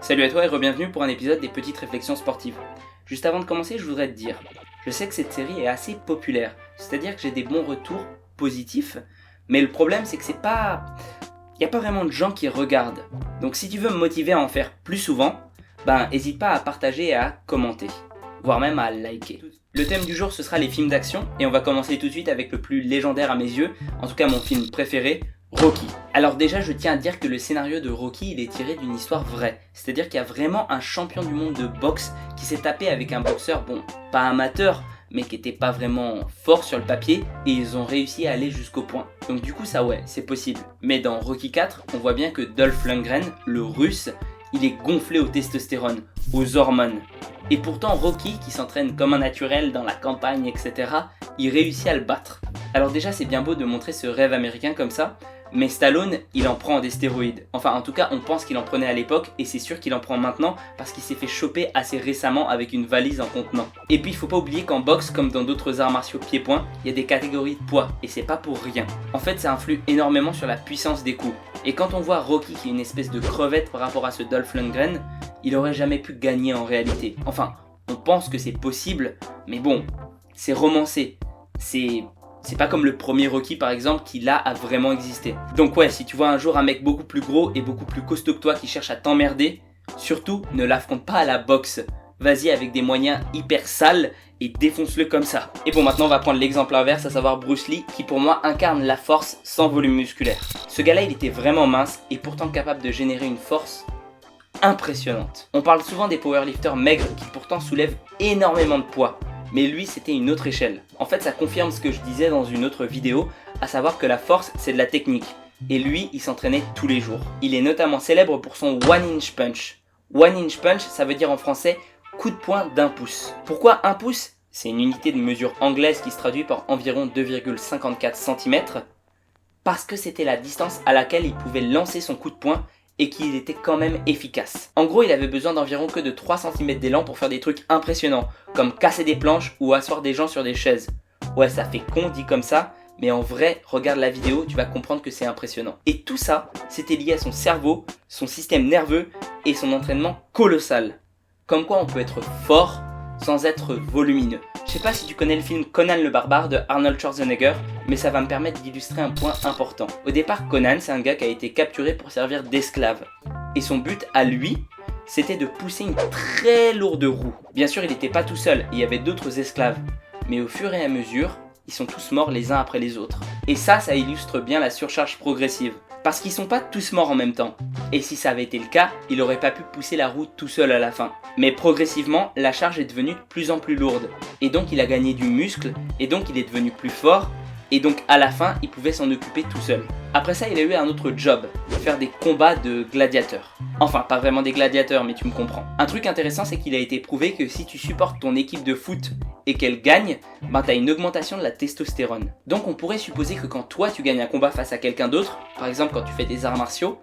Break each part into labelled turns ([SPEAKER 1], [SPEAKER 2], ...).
[SPEAKER 1] Salut à toi et re-bienvenue pour un épisode des petites réflexions sportives. Juste avant de commencer, je voudrais te dire, je sais que cette série est assez populaire, c'est-à-dire que j'ai des bons retours positifs, mais le problème c'est que il n'y a pas vraiment de gens qui regardent. Donc si tu veux me motiver à en faire plus souvent, n'hésite pas à partager et à commenter, voire même à liker. Le thème du jour ce sera les films d'action, et on va commencer tout de suite avec le plus légendaire à mes yeux, en tout cas mon film préféré, Rocky. Alors déjà je tiens à dire que le scénario de Rocky il est tiré d'une histoire vraie, c'est-à-dire qu'il y a vraiment un champion du monde de boxe qui s'est tapé avec un boxeur, pas amateur, mais qui était pas vraiment fort sur le papier, et ils ont réussi à aller jusqu'au point. Donc du coup ça c'est possible. Mais dans Rocky 4, on voit bien que Dolph Lundgren, le russe, il est gonflé au testostérone, aux hormones. Et pourtant Rocky, qui s'entraîne comme un naturel dans la campagne, etc., il réussit à le battre. Alors déjà c'est bien beau de montrer ce rêve américain comme ça, mais Stallone, il en prend des stéroïdes. Enfin, en tout cas, on pense qu'il en prenait à l'époque, et c'est sûr qu'il en prend maintenant, parce qu'il s'est fait choper assez récemment avec une valise en contenant. Et puis, il faut pas oublier qu'en boxe, comme dans d'autres arts martiaux pied-point, il y a des catégories de poids, et c'est pas pour rien. En fait, ça influe énormément sur la puissance des coups. Et quand on voit Rocky qui est une espèce de crevette par rapport à ce Dolph Lundgren, il aurait jamais pu gagner en réalité. Enfin, on pense que c'est possible, mais bon, c'est romancé. C'est pas comme le premier Rocky par exemple qui là a vraiment existé. Donc ouais, si tu vois un jour un mec beaucoup plus gros et beaucoup plus costaud que toi qui cherche à t'emmerder, surtout ne l'affronte pas à la boxe. Vas-y avec des moyens hyper sales et défonce-le comme ça. Et bon, maintenant on va prendre l'exemple inverse, à savoir Bruce Lee, qui pour moi incarne la force sans volume musculaire. Ce gars-là il était vraiment mince et pourtant capable de générer une force impressionnante. On parle souvent des powerlifters maigres qui pourtant soulèvent énormément de poids. Mais lui c'était une autre échelle. En fait ça confirme ce que je disais dans une autre vidéo, à savoir que la force c'est de la technique. Et lui il s'entraînait tous les jours. Il est notamment célèbre pour son one inch punch. One inch punch ça veut dire en français coup de poing d'un pouce. Pourquoi un pouce? C'est une unité de mesure anglaise qui se traduit par environ 2,54 cm. Parce que c'était la distance à laquelle il pouvait lancer son coup de poing et qu'il était quand même efficace. En gros, il avait besoin d'environ que de 3 cm d'élan pour faire des trucs impressionnants, comme casser des planches ou asseoir des gens sur des chaises. Ouais, ça fait con dit comme ça, mais en vrai, regarde la vidéo, tu vas comprendre que c'est impressionnant. Et tout ça, c'était lié à son cerveau, son système nerveux et son entraînement colossal. Comme quoi on peut être fort sans être volumineux. Je sais pas si tu connais le film Conan le Barbare de Arnold Schwarzenegger, mais ça va me permettre d'illustrer un point important. Au départ, Conan, c'est un gars qui a été capturé pour servir d'esclave. Et son but à lui, c'était de pousser une très lourde roue. Bien sûr, il n'était pas tout seul, il y avait d'autres esclaves. Mais au fur et à mesure, ils sont tous morts les uns après les autres. Et ça illustre bien la surcharge progressive. Parce qu'ils sont pas tous morts en même temps. Et si ça avait été le cas, il aurait pas pu pousser la roue tout seul à la fin. Mais progressivement, la charge est devenue de plus en plus lourde. Et donc il a gagné du muscle, et donc il est devenu plus fort, et donc à la fin, il pouvait s'en occuper tout seul. Après ça, il a eu un autre job, faire des combats de gladiateurs. Enfin, pas vraiment des gladiateurs, mais tu me comprends. Un truc intéressant, c'est qu'il a été prouvé que si tu supportes ton équipe de foot et qu'elle gagne, t'as une augmentation de la testostérone. Donc on pourrait supposer que quand toi tu gagnes un combat face à quelqu'un d'autre, par exemple quand tu fais des arts martiaux,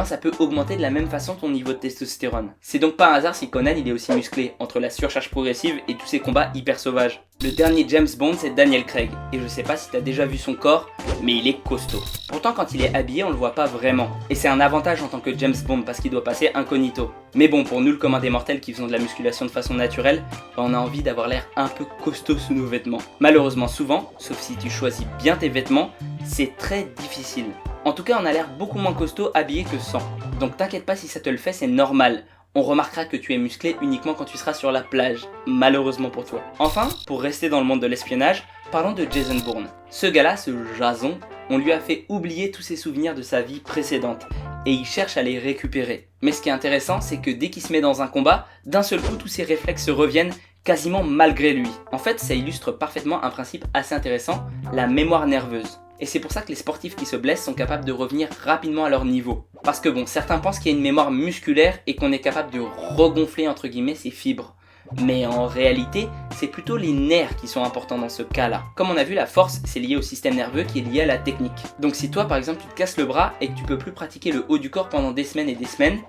[SPEAKER 1] ça peut augmenter de la même façon ton niveau de testostérone. C'est donc pas un hasard si Conan il est aussi musclé, entre la surcharge progressive et tous ces combats hyper sauvages. Le dernier James Bond c'est Daniel Craig, et je sais pas si t'as déjà vu son corps, mais il est costaud. Pourtant quand il est habillé on le voit pas vraiment, et c'est un avantage en tant que James Bond parce qu'il doit passer incognito. Mais bon, pour nous le commun des mortels qui faisons de la musculation de façon naturelle, on a envie d'avoir l'air un peu costaud sous nos vêtements. Malheureusement souvent, sauf si tu choisis bien tes vêtements, c'est très difficile. En tout cas, on a l'air beaucoup moins costaud habillé que sans. Donc t'inquiète pas si ça te le fait, c'est normal. On remarquera que tu es musclé uniquement quand tu seras sur la plage, malheureusement pour toi. Enfin, pour rester dans le monde de l'espionnage, parlons de Jason Bourne. Ce gars-là, ce Jason, on lui a fait oublier tous ses souvenirs de sa vie précédente, et il cherche à les récupérer. Mais ce qui est intéressant, c'est que dès qu'il se met dans un combat, d'un seul coup, tous ses réflexes reviennent quasiment malgré lui. En fait, ça illustre parfaitement un principe assez intéressant, la mémoire nerveuse. Et c'est pour ça que les sportifs qui se blessent sont capables de revenir rapidement à leur niveau. Parce que certains pensent qu'il y a une mémoire musculaire et qu'on est capable de regonfler entre guillemets ses fibres. Mais en réalité, c'est plutôt les nerfs qui sont importants dans ce cas-là. Comme on a vu, la force, c'est lié au système nerveux qui est lié à la technique. Donc si toi, par exemple, tu te casses le bras et que tu peux plus pratiquer le haut du corps pendant des semaines et des semaines,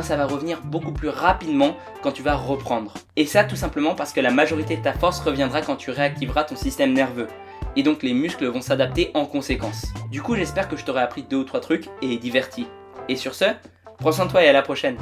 [SPEAKER 1] ça va revenir beaucoup plus rapidement quand tu vas reprendre. Et ça, tout simplement parce que la majorité de ta force reviendra quand tu réactiveras ton système nerveux. Et donc les muscles vont s'adapter en conséquence. Du coup, j'espère que je t'aurai appris 2 ou 3 trucs et diverti. Et sur ce, Prends soin de toi et à la prochaine.